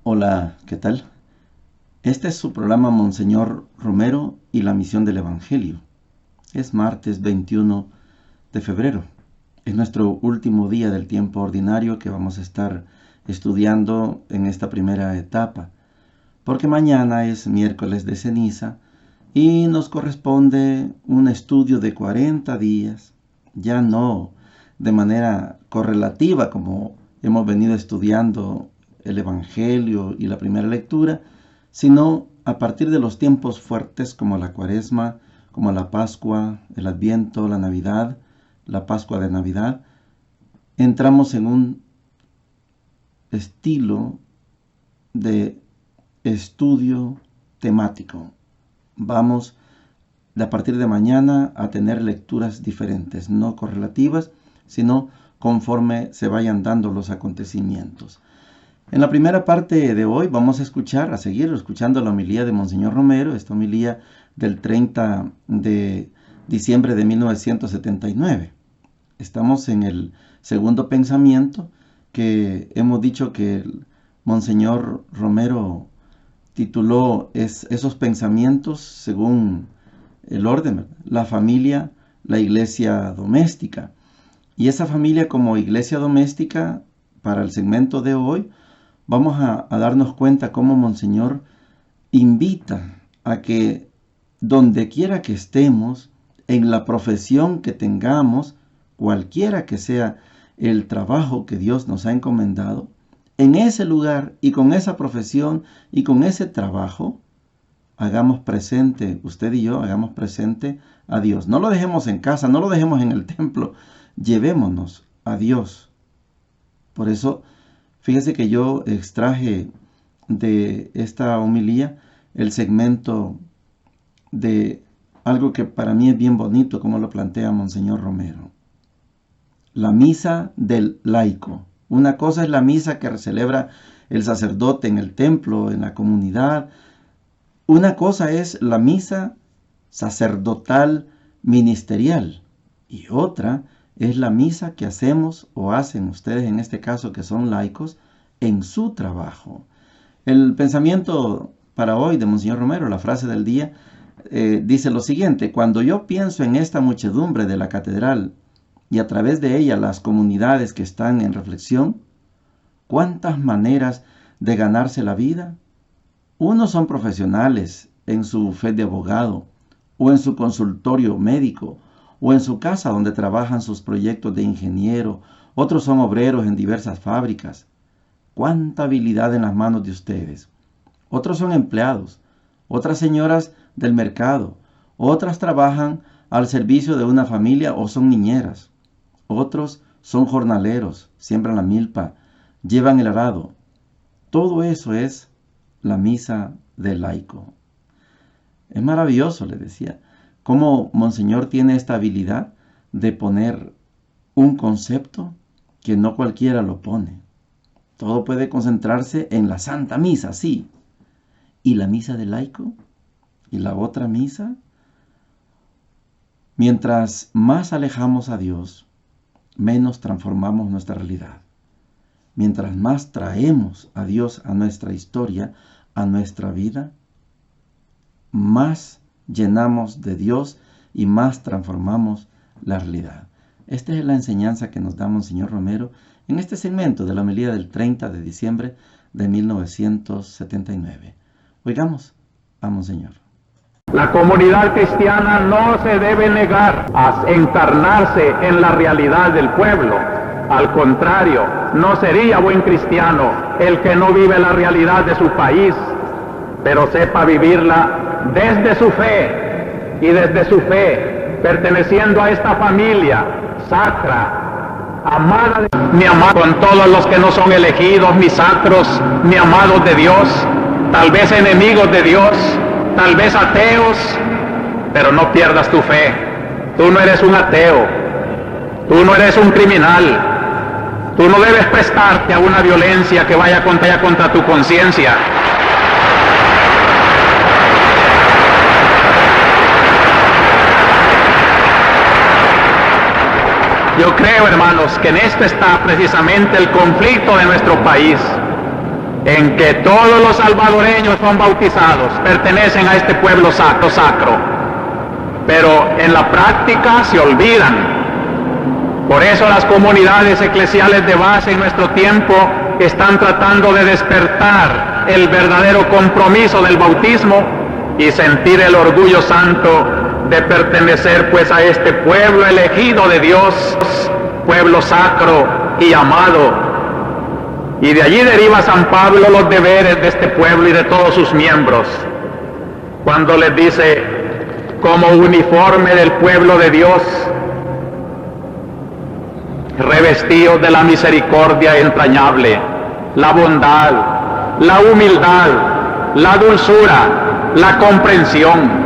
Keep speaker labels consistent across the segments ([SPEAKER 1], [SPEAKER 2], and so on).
[SPEAKER 1] Hola, ¿qué tal? Este es su programa Monseñor Romero y la misión del Evangelio. Es martes 21 de febrero. Es nuestro último día del tiempo ordinario que vamos a estar estudiando en esta primera etapa, porque mañana es miércoles de ceniza y nos corresponde un estudio de 40 días, ya no de manera correlativa como hemos venido estudiando el Evangelio y la primera lectura, sino a partir de los tiempos fuertes como la Cuaresma, como la Pascua, el Adviento, la Navidad, la Pascua de Navidad. Entramos en un estilo de estudio temático. Vamos a partir de mañana a tener lecturas diferentes, no correlativas, sino conforme se vayan dando los acontecimientos. En la primera parte de hoy vamos a seguir escuchando la homilía de Monseñor Romero, esta homilía del 30 de diciembre de 1979. Estamos en el segundo pensamiento que hemos dicho que el Monseñor Romero tituló esos pensamientos según el orden, la familia, la iglesia doméstica. Y esa familia como iglesia doméstica, para el segmento de hoy, vamos a darnos cuenta cómo Monseñor invita a que donde quiera que estemos, en la profesión que tengamos, cualquiera que sea el trabajo que Dios nos ha encomendado, en ese lugar y con esa profesión y con ese trabajo, hagamos presente, usted y yo, hagamos presente a Dios. No lo dejemos en casa, no lo dejemos en el templo, llevémonos a Dios. Por eso, fíjese que yo extraje de esta homilía el segmento de algo que para mí es bien bonito, como lo plantea Monseñor Romero. La misa del laico. Una cosa es la misa que celebra el sacerdote en el templo, en la comunidad. Una cosa es la misa sacerdotal ministerial. Y otra es la misa que hacemos o hacen ustedes, en este caso que son laicos, en su trabajo. El pensamiento para hoy de Monseñor Romero, la frase del día, dice lo siguiente: cuando yo pienso en esta muchedumbre de la catedral y a través de ella las comunidades que están en reflexión, ¿cuántas maneras de ganarse la vida? Unos son profesionales en su fe de abogado, o en su consultorio médico, o en su casa donde trabajan sus proyectos de ingeniero. Otros son obreros en diversas fábricas. ¡Cuánta habilidad en las manos de ustedes! Otros son empleados, otras señoras del mercado, otras trabajan al servicio de una familia o son niñeras. Otros son jornaleros, siembran la milpa, llevan el arado. Todo eso es la misa del laico. Es maravilloso, le decía, cómo Monseñor tiene esta habilidad de poner un concepto que no cualquiera lo pone. Todo puede concentrarse en la Santa Misa, sí. ¿Y la misa del laico? ¿Y la otra misa? Mientras más alejamos a Dios, menos transformamos nuestra realidad. Mientras más traemos a Dios a nuestra historia, a nuestra vida, más llenamos de Dios y más transformamos la realidad. Esta es la enseñanza que nos da Monseñor Romero en este segmento de la homilía del 30 de diciembre de 1979. Oigamos a Monseñor.
[SPEAKER 2] La comunidad cristiana no se debe negar a encarnarse en la realidad del pueblo. Al contrario, no sería buen cristiano el que no vive la realidad de su país, pero sepa vivirla desde su fe y desde su fe, perteneciendo a esta familia sacra, amada de mi amado, con todos los que no son elegidos, mis sacros, mi amados de Dios, tal vez enemigos de Dios, tal vez ateos, pero no pierdas tu fe. Tú no eres un ateo, tú no eres un criminal, tú no debes prestarte a una violencia que vaya contra tu conciencia. Yo creo, hermanos, que en esto está precisamente el conflicto de nuestro país. en que todos los salvadoreños son bautizados, pertenecen a este pueblo sacro, pero en la práctica se olvidan. Por eso las comunidades eclesiales de base en nuestro tiempo están tratando de despertar el verdadero compromiso del bautismo y sentir el orgullo santo de pertenecer pues a este pueblo elegido de Dios, pueblo sacro y amado. Y de allí deriva San Pablo los deberes de este pueblo y de todos sus miembros, cuando les dice, como uniforme del pueblo de Dios, revestidos de la misericordia entrañable, la bondad, la humildad, la dulzura, la comprensión,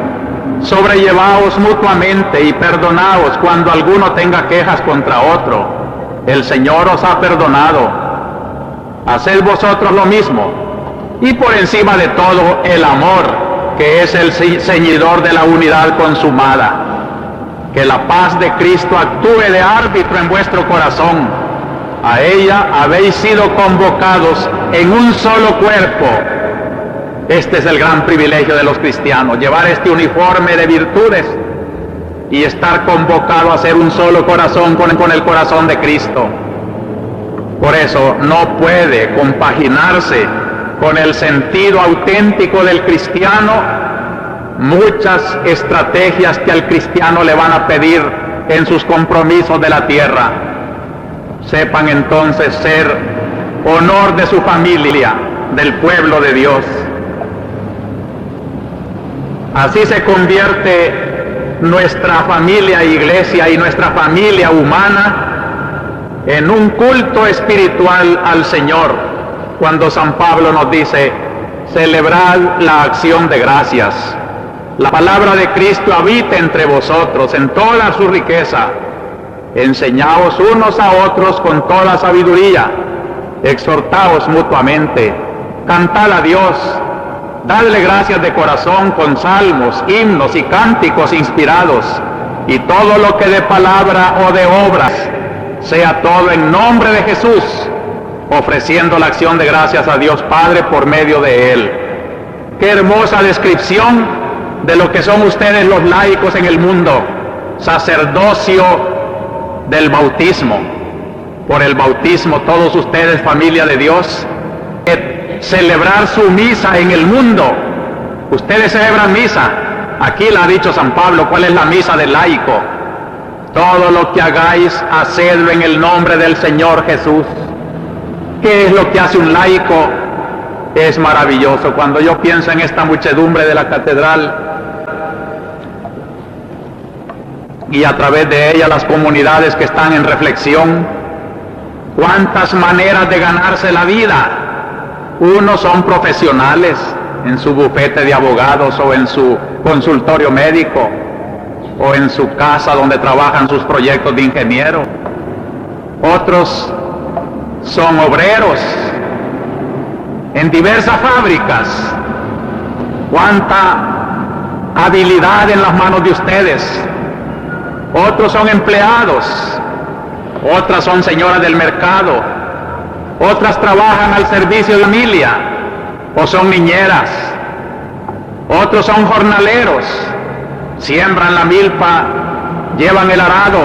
[SPEAKER 2] sobrellevaos mutuamente y perdonaos cuando alguno tenga quejas contra otro. El Señor os ha perdonado. Haced vosotros lo mismo, y por encima de todo el amor, que es el ceñidor de la unidad consumada. Que la paz de Cristo actúe de árbitro en vuestro corazón. A ella habéis sido convocados en un solo cuerpo. Este es el gran privilegio de los cristianos, llevar este uniforme de virtudes y estar convocado a ser un solo corazón con el corazón de Cristo. Por eso no puede compaginarse con el sentido auténtico del cristiano muchas estrategias que al cristiano le van a pedir en sus compromisos de la tierra. Sepan entonces ser honor de su familia, del pueblo de Dios. Así se convierte nuestra familia iglesia y nuestra familia humana en un culto espiritual al Señor, cuando San Pablo nos dice, celebrad la acción de gracias. La palabra de Cristo habita entre vosotros en toda su riqueza. Enseñaos unos a otros con toda sabiduría. Exhortaos mutuamente. Cantad a Dios. Dadle gracias de corazón con salmos, himnos y cánticos inspirados. Y todo lo que de palabra o de obras, sea todo en nombre de Jesús, ofreciendo la acción de gracias a Dios Padre por medio de Él. Qué hermosa descripción de lo que son ustedes los laicos en el mundo, sacerdocio del bautismo. Por el bautismo todos ustedes, familia de Dios, celebrar su misa en el mundo. Ustedes celebran misa, aquí la ha dicho San Pablo, ¿cuál es la misa del laico? Todo lo que hagáis, hacedlo en el nombre del Señor Jesús. ¿Qué es lo que hace un laico? Es maravilloso. Cuando yo pienso en esta muchedumbre de la catedral y a través de ella las comunidades que están en reflexión, cuántas maneras de ganarse la vida. Unos son profesionales en su bufete de abogados o en su consultorio médico o en su casa donde trabajan sus proyectos de ingeniero. Otros son obreros en diversas fábricas. Cuánta habilidad en las manos de ustedes. Otros son empleados, otras son señoras del mercado, otras trabajan al servicio de la familia o son niñeras, otros son jornaleros, siembran la milpa, llevan el arado.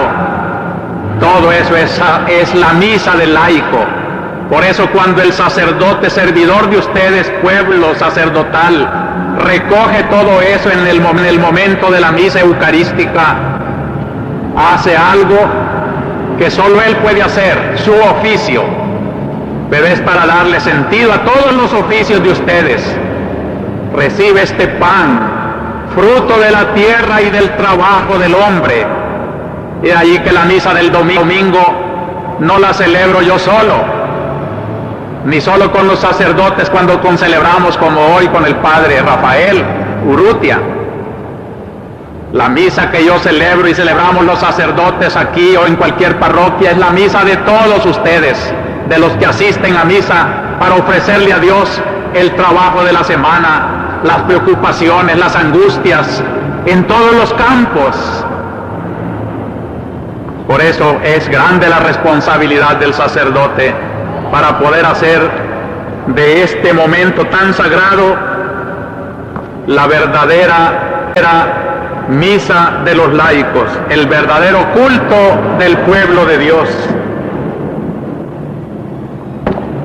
[SPEAKER 2] Todo eso es la misa del laico. Por eso cuando el sacerdote servidor de ustedes, pueblo sacerdotal, recoge todo eso en el momento de la misa eucarística, hace algo que solo él puede hacer, su oficio, pero es para darle sentido a todos los oficios de ustedes. Recibe este pan, fruto de la tierra y del trabajo del hombre. Y allí que la misa del domingo no la celebro yo solo, ni solo con los sacerdotes cuando celebramos como hoy con el padre Rafael Urrutia. La misa que yo celebro y celebramos los sacerdotes aquí o en cualquier parroquia es la misa de todos ustedes, de los que asisten a misa para ofrecerle a Dios el trabajo de la semana, las preocupaciones, las angustias, en todos los campos. Por eso es grande la responsabilidad del sacerdote para poder hacer de este momento tan sagrado, la verdadera misa de los laicos, el verdadero culto del pueblo de Dios.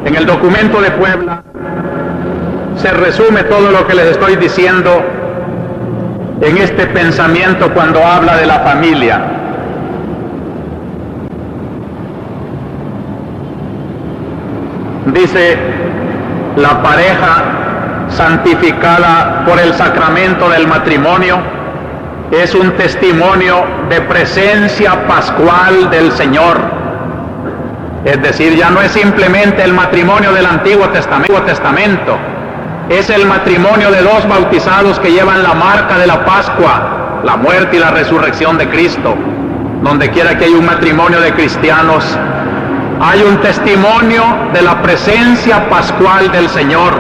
[SPEAKER 2] En el documento de Puebla se resume todo lo que les estoy diciendo en este pensamiento cuando habla de la familia. Dice: la pareja santificada por el sacramento del matrimonio es un testimonio de presencia pascual del Señor. Es decir, ya no es simplemente el matrimonio del Antiguo Testamento, es el matrimonio de dos bautizados que llevan la marca de la Pascua, la muerte y la resurrección de Cristo. Donde quiera que hay un matrimonio de cristianos, hay un testimonio de la presencia pascual del Señor.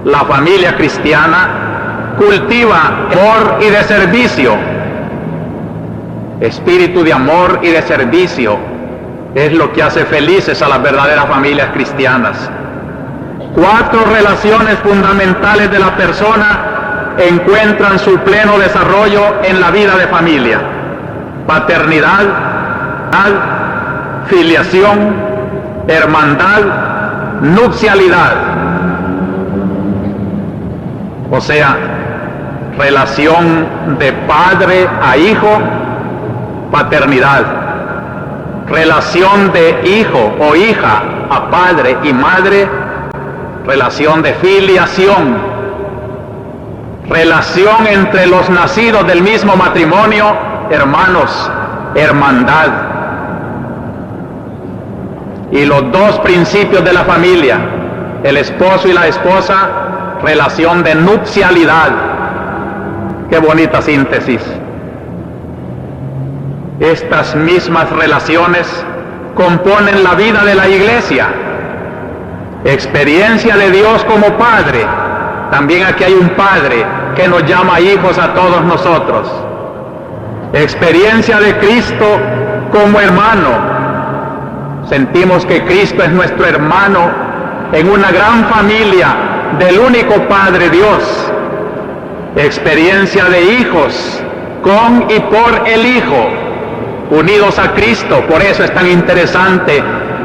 [SPEAKER 2] La familia cristiana cultiva amor y de servicio, espíritu de amor y de servicio. Es lo que hace felices a las verdaderas familias cristianas. 4 relaciones fundamentales de la persona encuentran su pleno desarrollo en la vida de familia: paternidad, filiación, hermandad, nupcialidad. O sea, relación de padre a hijo, paternidad. Relación de hijo o hija a padre y madre, relación de filiación. Relación entre los nacidos del mismo matrimonio, hermanos, hermandad. Y los 2 principios de la familia, el esposo y la esposa, relación de nupcialidad. Qué bonita síntesis. Estas mismas relaciones componen la vida de la Iglesia. Experiencia de Dios como Padre. También aquí hay un Padre que nos llama hijos a todos nosotros. Experiencia de Cristo como hermano. Sentimos que Cristo es nuestro hermano en una gran familia del único Padre Dios. Experiencia de hijos con y por el Hijo, unidos a Cristo. Por eso es tan interesante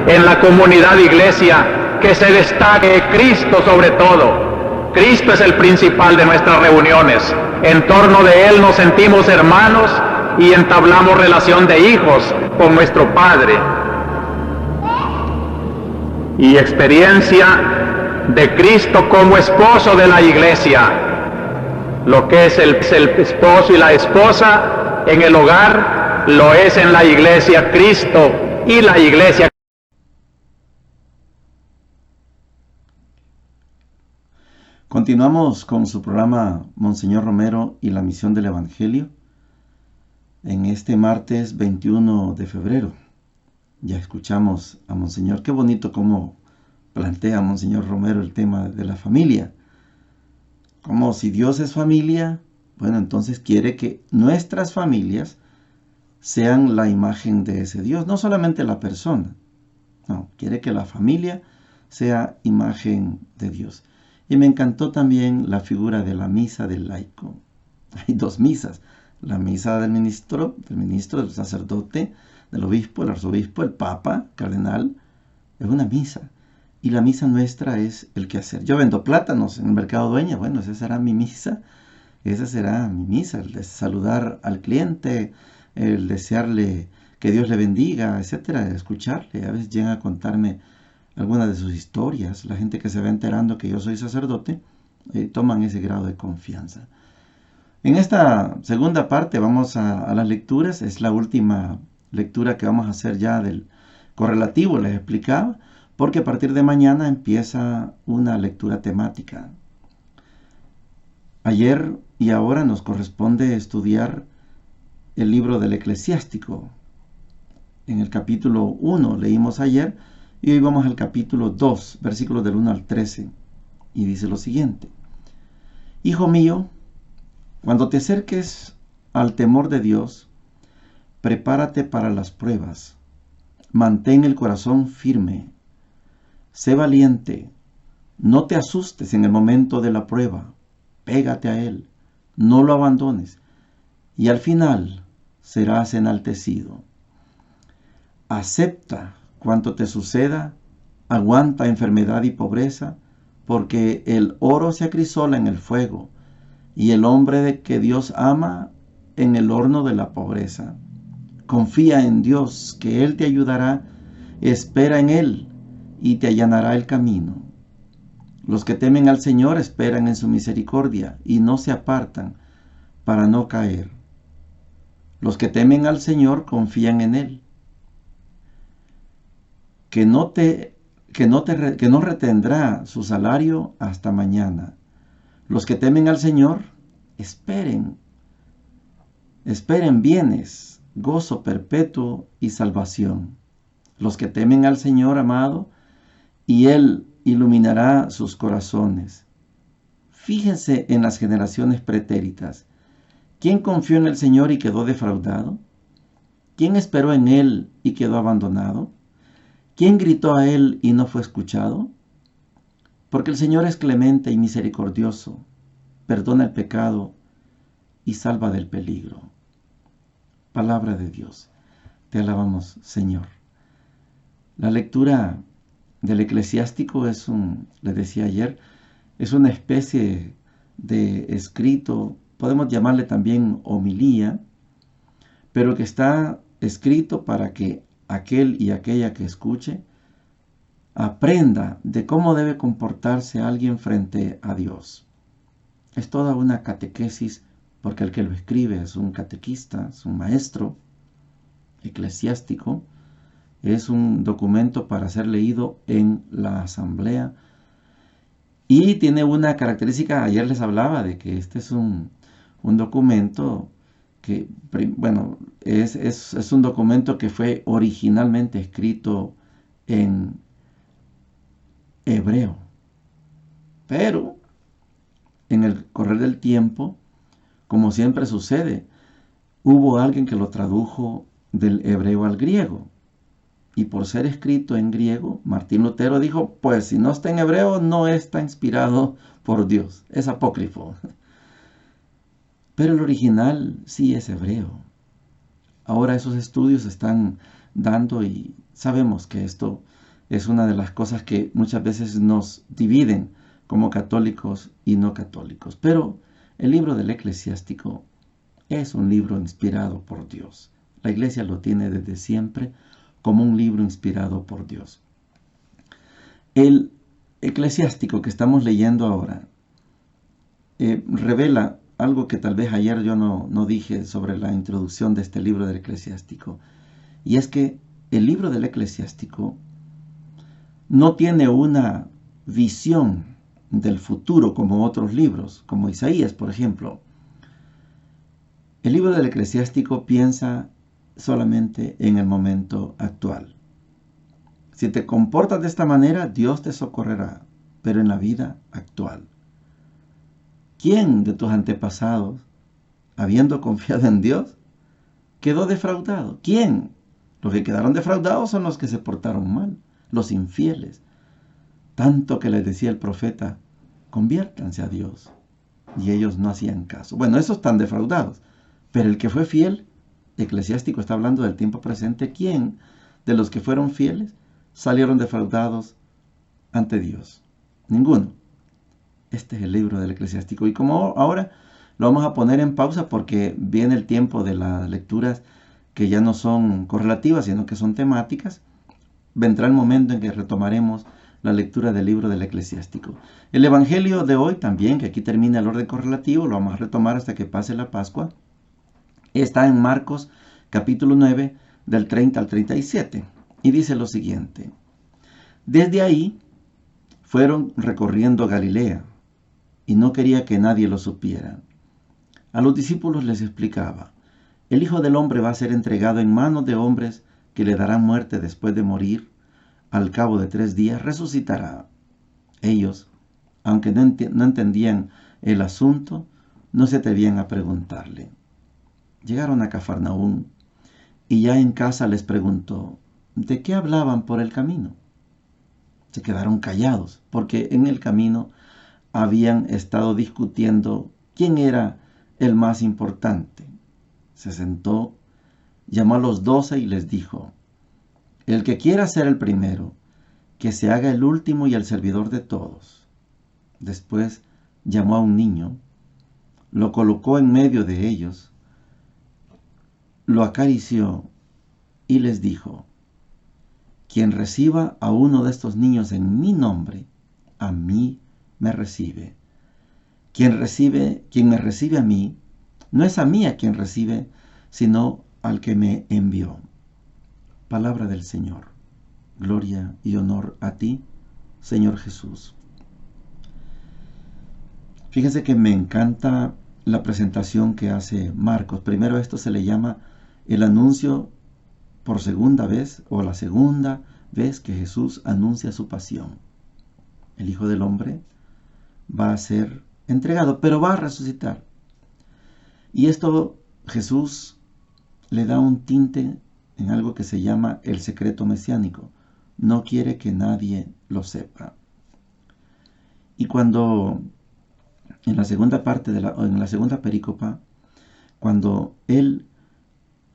[SPEAKER 2] en la comunidad iglesia que se destaque Cristo sobre todo. Cristo es el principal de nuestras reuniones. En torno de Él nos sentimos hermanos y entablamos relación de hijos con nuestro Padre. Y experiencia de Cristo como esposo de la iglesia. Lo que es el esposo y la esposa en el hogar, lo es en la iglesia Cristo y la iglesia.
[SPEAKER 1] Continuamos con su programa Monseñor Romero y la misión del Evangelio en este martes 21 de febrero. Ya escuchamos a Monseñor. Qué bonito cómo plantea Monseñor Romero el tema de la familia. Como si Dios es familia, bueno, entonces quiere que nuestras familias sean la imagen de ese Dios, no solamente la persona. No, quiere que la familia sea imagen de Dios. Y me encantó también la figura de la misa del laico. Hay 2 misas. La misa del ministro, del sacerdote, del obispo, el arzobispo, el papa, cardenal. Es una misa. Y la misa nuestra es el quehacer. Yo vendo plátanos en el mercado Dueña. Bueno, esa será mi misa. Esa será mi misa. El de saludar al cliente, el desearle que Dios le bendiga, etcétera. Escucharle. A veces llegan a contarme algunas de sus historias. La gente que se va enterando que yo soy sacerdote, toman ese grado de confianza. En esta segunda parte vamos a las lecturas. Es la última lectura que vamos a hacer ya del correlativo, les explicaba, porque a partir de mañana empieza una lectura temática. Ayer y ahora nos corresponde estudiar el libro del Eclesiástico. En el capítulo 1 leímos ayer y hoy vamos al capítulo 2, versículos del 1 al 13. Y dice lo siguiente: Hijo mío, cuando te acerques al temor de Dios, prepárate para las pruebas. Mantén el corazón firme. Sé valiente, No te asustes en el momento de la prueba. Pégate a Él. No lo abandones. Y al final serás enaltecido. Acepta cuanto te suceda. Aguanta enfermedad y pobreza, porque el oro se acrisola en el fuego, y el hombre que Dios ama en el horno de la pobreza. Confía en Dios, que Él te ayudará. Espera en Él, y te allanará el camino. Los que temen al Señor esperan en su misericordia, y no se apartan para no caer. Los que temen al Señor confían en Él. Que no retendrá su salario hasta mañana. Los que temen al Señor, esperen bienes, gozo perpetuo y salvación. Los que temen al Señor amado, y Él iluminará sus corazones. Fíjense en las generaciones pretéritas. ¿Quién confió en el Señor y quedó defraudado? ¿Quién esperó en Él y quedó abandonado? ¿Quién gritó a Él y no fue escuchado? Porque el Señor es clemente y misericordioso, perdona el pecado y salva del peligro. Palabra de Dios. Te alabamos, Señor. La lectura del Eclesiástico le decía ayer, es una especie de escrito, podemos llamarle también homilía, pero que está escrito para que aquel y aquella que escuche aprenda de cómo debe comportarse alguien frente a Dios. Es toda una catequesis, porque el que lo escribe es un catequista, es un maestro eclesiástico. Es un documento para ser leído en la asamblea. Y tiene una característica, ayer les hablaba de que este es un documento que, bueno, es un documento que fue originalmente escrito en hebreo. Pero en el correr del tiempo, como siempre sucede, hubo alguien que lo tradujo del hebreo al griego. Y por ser escrito en griego, Martín Lutero dijo, pues si no está en hebreo, no está inspirado por Dios. Es apócrifo. Pero el original sí es hebreo. Ahora esos estudios se están dando y sabemos que esto es una de las cosas que muchas veces nos dividen como católicos y no católicos. Pero el libro del Eclesiástico es un libro inspirado por Dios. La Iglesia lo tiene desde siempre como un libro inspirado por Dios. El Eclesiástico que estamos leyendo ahora revela algo que tal vez ayer yo no dije sobre la introducción de este libro del Eclesiástico, y es que el libro del Eclesiástico no tiene una visión del futuro como otros libros, como Isaías, por ejemplo. El libro del Eclesiástico piensa solamente en el momento actual. Si te comportas de esta manera, Dios te socorrerá, pero en la vida actual. ¿Quién de tus antepasados, habiendo confiado en Dios, quedó defraudado? ¿Quién? Los que quedaron defraudados son los que se portaron mal, los infieles. Tanto que les decía el profeta, conviértanse a Dios. Y ellos no hacían caso. Bueno, esos están defraudados. Pero el que fue fiel, Eclesiástico está hablando del tiempo presente. ¿Quién de los que fueron fieles salieron defraudados ante Dios? Ninguno. Este es el libro del Eclesiástico. Y como ahora lo vamos a poner en pausa porque viene el tiempo de las lecturas que ya no son correlativas, sino que son temáticas, vendrá el momento en que retomaremos la lectura del libro del Eclesiástico. El Evangelio de hoy también, que aquí termina el orden correlativo, lo vamos a retomar hasta que pase la Pascua. Está en Marcos capítulo 9 del 30 al 37 y dice lo siguiente: desde ahí fueron recorriendo Galilea y no quería que nadie lo supiera. A los discípulos les explicaba: el Hijo del Hombre va a ser entregado en manos de hombres que le darán muerte después de morir. Al cabo de 3 días resucitará. Ellos, aunque no entendían el asunto, no se atrevían a preguntarle. Llegaron a Cafarnaúm y ya en casa les preguntó: ¿de qué hablaban por el camino? Se quedaron callados porque en el camino habían estado discutiendo quién era el más importante. Se sentó, llamó a los 12 y les dijo: el que quiera ser el primero, que se haga el último y el servidor de todos. Después llamó a un niño, lo colocó en medio de ellos, lo acarició y les dijo: quien reciba a uno de estos niños en mi nombre, a mí me recibe. Quien me recibe a mí, no es a mí a quien recibe, sino al que me envió. Palabra del Señor. Gloria y honor a ti, Señor Jesús. Fíjense que me encanta la presentación que hace Marcos. Primero, esto se le llama el anuncio por segunda vez, o la segunda vez que Jesús anuncia su pasión. El Hijo del Hombre va a ser entregado, pero va a resucitar. Y esto Jesús le da un tinte en algo que se llama el secreto mesiánico. No quiere que nadie lo sepa. Y cuando en la segunda parte en la segunda perícopa, cuando él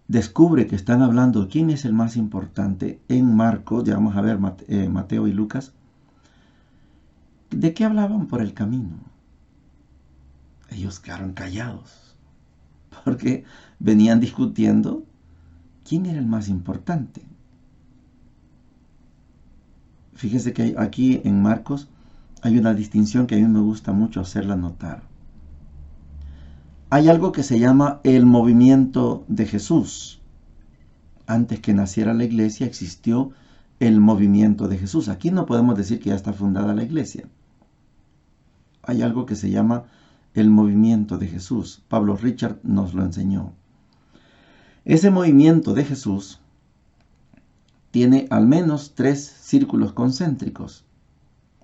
[SPEAKER 1] descubre que están hablando de quién es el más importante en Marcos, ya vamos a ver Mateo y Lucas, ¿de qué hablaban por el camino? Ellos quedaron callados porque venían discutiendo quién era el más importante. Fíjese que aquí en Marcos hay una distinción que a mí me gusta mucho hacerla notar. Hay algo que se llama el movimiento de Jesús. Antes que naciera la iglesia existió el movimiento de Jesús. Aquí no podemos decir que ya está fundada la iglesia. Hay algo que se llama el movimiento de Jesús. Pablo Richard nos lo enseñó. Ese movimiento de Jesús tiene al menos 3 círculos concéntricos.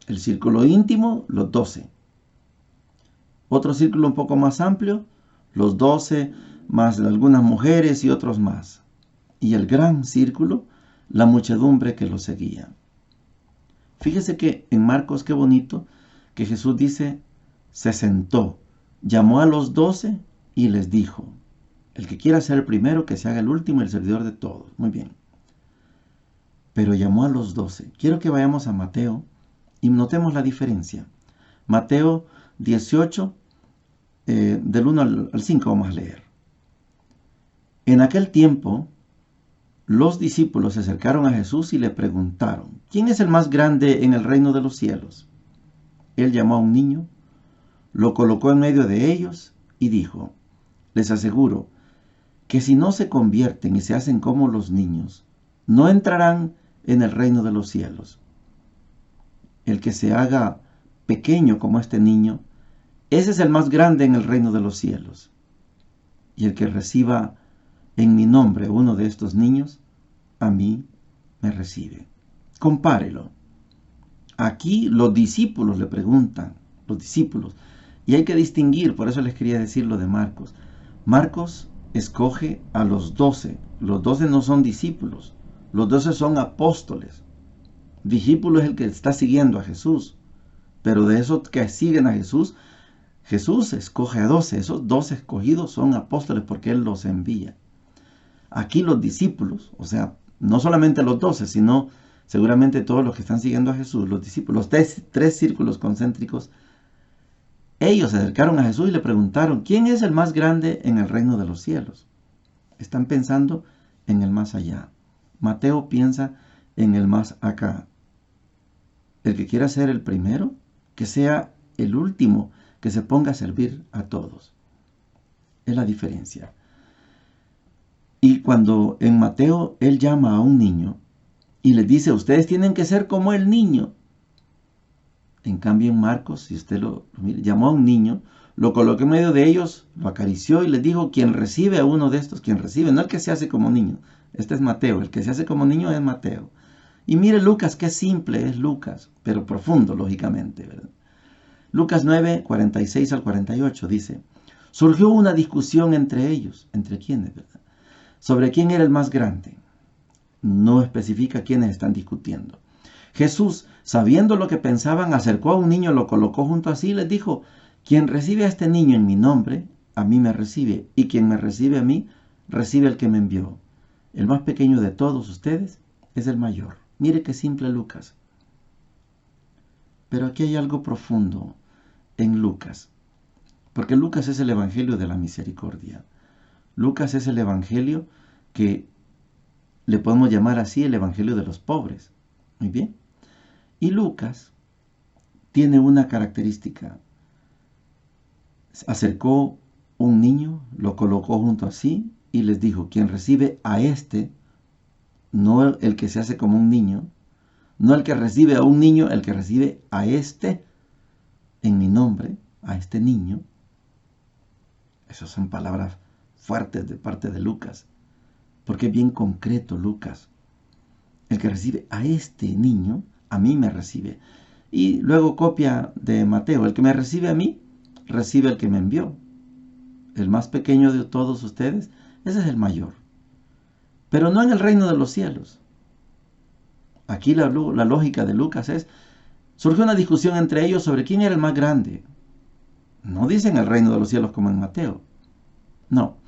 [SPEAKER 1] El círculo íntimo, los 12. Otro círculo un poco más amplio, los 12 más algunas mujeres y otros más. Y el gran círculo, la muchedumbre que lo seguía. Fíjese que en Marcos, qué bonito, que Jesús dice, se sentó, llamó a los 12 y les dijo: el que quiera ser el primero, que se haga el último y el servidor de todos. Muy bien. Pero llamó a los 12. Quiero que vayamos a Mateo y notemos la diferencia. Mateo 18, del 1 al 5 vamos a leer. En aquel tiempo, los discípulos se acercaron a Jesús y le preguntaron: ¿quién es el más grande en el reino de los cielos? Él llamó a un niño, lo colocó en medio de ellos y dijo: les aseguro que si no se convierten y se hacen como los niños, no entrarán en el reino de los cielos. El que se haga pequeño como este niño, ese es el más grande en el reino de los cielos. Y el que reciba en mi nombre a uno de estos niños, a mí me recibe. Compárelo. Aquí los discípulos le preguntan, los discípulos, y hay que distinguir, por eso les quería decir lo de Marcos. Marcos escoge a los 12. Los 12 no son discípulos, los 12 son apóstoles. Discípulo es el que está siguiendo a Jesús, pero de esos que siguen a Jesús, Jesús escoge a 12. Esos 12 escogidos son apóstoles porque Él los envía. Aquí los discípulos, o sea, no solamente los 12, sino seguramente todos los que están siguiendo a Jesús, los discípulos, los 3 círculos concéntricos, ellos se acercaron a Jesús y le preguntaron: ¿quién es el más grande en el reino de los cielos? Están pensando en el más allá. Mateo piensa en el más acá. El que quiera ser el primero, que sea el último, que se ponga a servir a todos. Es la diferencia. Y cuando en Mateo él llama a un niño y les dice: ustedes tienen que ser como el niño. En cambio en Marcos, si usted lo mira, llamó a un niño, lo colocó en medio de ellos, lo acarició y les dijo: quien recibe a uno de estos, quien recibe, no el que se hace como niño. Este es Mateo, el que se hace como niño es Mateo. Y mire Lucas, qué simple es Lucas, pero profundo, lógicamente, ¿verdad? Lucas 9, 46 al 48 dice: surgió una discusión entre ellos. ¿Entre quiénes, verdad? Sobre quién era el más grande. No especifica quiénes están discutiendo. Jesús, sabiendo lo que pensaban, acercó a un niño, lo colocó junto a sí y les dijo: quien recibe a este niño en mi nombre, a mí me recibe, y quien me recibe a mí, recibe al que me envió. El más pequeño de todos ustedes es el mayor. Mire qué simple Lucas. Pero aquí hay algo profundo en Lucas, porque Lucas es el evangelio de la misericordia. Lucas es el evangelio que le podemos llamar así el evangelio de los pobres. Muy bien. Y Lucas tiene una característica. Acercó un niño, lo colocó junto a sí y les dijo: quien recibe a este, no el que se hace como un niño, no el que recibe a un niño, el que recibe a este en mi nombre, a este niño. Esas son palabras fuertes de parte de Lucas, porque es bien concreto Lucas. El que recibe a este niño, a mí me recibe. Y luego copia de Mateo: el que me recibe a mí, recibe al que me envió. El más pequeño de todos ustedes, ese es el mayor. Pero no en el reino de los cielos. Aquí la lógica de Lucas es: surge una discusión entre ellos sobre quién era el más grande. No dicen el reino de los cielos como en Mateo. No.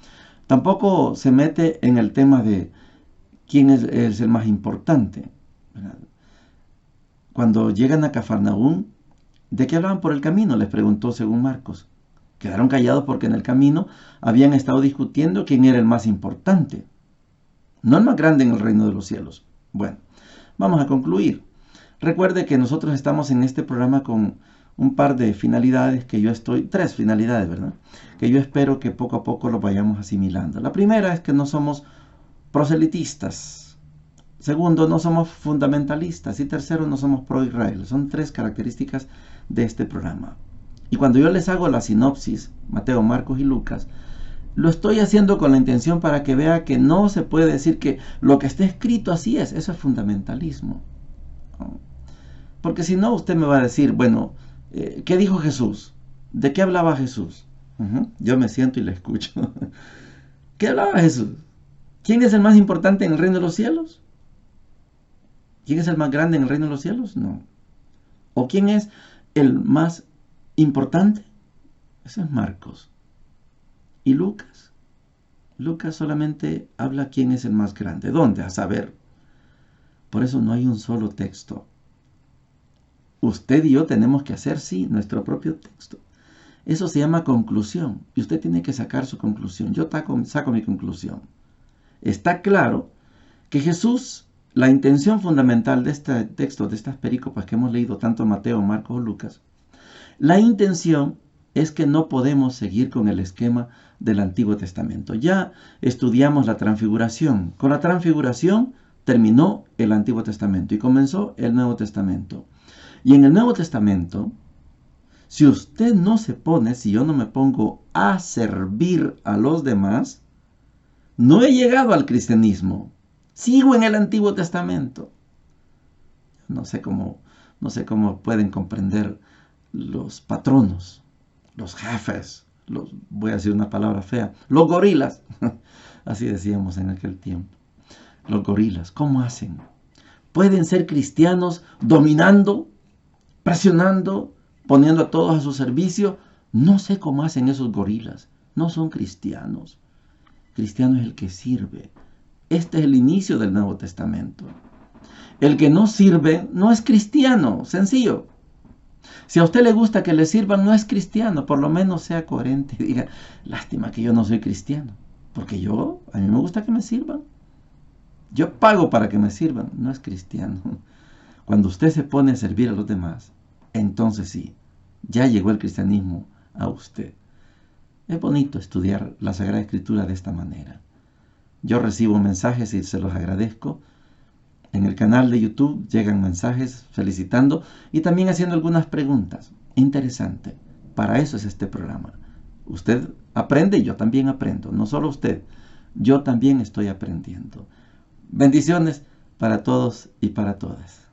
[SPEAKER 1] Tampoco se mete en el tema de quién es el más importante, ¿verdad? Cuando llegan a Cafarnaúm, ¿de qué hablaban por el camino?, les preguntó según Marcos. Quedaron callados porque en el camino habían estado discutiendo quién era el más importante. No el más grande en el reino de los cielos. Bueno, vamos a concluir. Recuerde que nosotros estamos en este programa con un par de finalidades tres finalidades, ¿verdad?, que yo espero que poco a poco lo vayamos asimilando. La primera es que no somos proselitistas. Segundo, no somos fundamentalistas. Y tercero, no somos pro-Israel. Son tres características de este programa. Y cuando yo les hago la sinopsis, Mateo, Marcos y Lucas, lo estoy haciendo con la intención para que vea que no se puede decir que lo que está escrito así es. Eso es fundamentalismo. Porque si no, usted me va a decir: bueno, ¿qué dijo Jesús? ¿De qué hablaba Jesús? Yo me siento y le escucho. ¿Qué hablaba Jesús? ¿Quién es el más importante en el reino de los cielos? ¿Quién es el más grande en el reino de los cielos? No. ¿O quién es el más importante? Ese es Marcos. ¿Y Lucas? Lucas solamente habla quién es el más grande. ¿Dónde? A saber. Por eso no hay un solo texto. Usted y yo tenemos que hacer, sí, nuestro propio texto. Eso se llama conclusión. Y usted tiene que sacar su conclusión. Yo saco mi conclusión. Está claro que Jesús, la intención fundamental de este texto, de estas perícopas que hemos leído, tanto Mateo, Marcos o Lucas, la intención es que no podemos seguir con el esquema del Antiguo Testamento. Ya estudiamos la transfiguración. Con la transfiguración terminó el Antiguo Testamento y comenzó el Nuevo Testamento. Y en el Nuevo Testamento, si usted no se pone, si yo no me pongo a servir a los demás, no he llegado al cristianismo. Sigo en el Antiguo Testamento. No sé cómo pueden comprender los patronos, los jefes, voy a decir una palabra fea, los gorilas. Así decíamos en aquel tiempo. Los gorilas, ¿cómo hacen? ¿Pueden ser cristianos dominando, presionando, poniendo a todos a su servicio? No sé cómo hacen esos gorilas. No son cristianos. Cristiano es el que sirve. Este es el inicio del Nuevo Testamento. El que no sirve no es cristiano. Sencillo. Si a usted le gusta que le sirvan, no es cristiano. Por lo menos sea coherente y diga: lástima que yo no soy cristiano. Porque a mí me gusta que me sirvan. Yo pago para que me sirvan. No es cristiano. Cuando usted se pone a servir a los demás, entonces sí, ya llegó el cristianismo a usted. Es bonito estudiar la Sagrada Escritura de esta manera. Yo recibo mensajes y se los agradezco. En el canal de YouTube llegan mensajes felicitando y también haciendo algunas preguntas. Interesante. Para eso es este programa. Usted aprende y yo también aprendo. No solo usted, yo también estoy aprendiendo. Bendiciones para todos y para todas.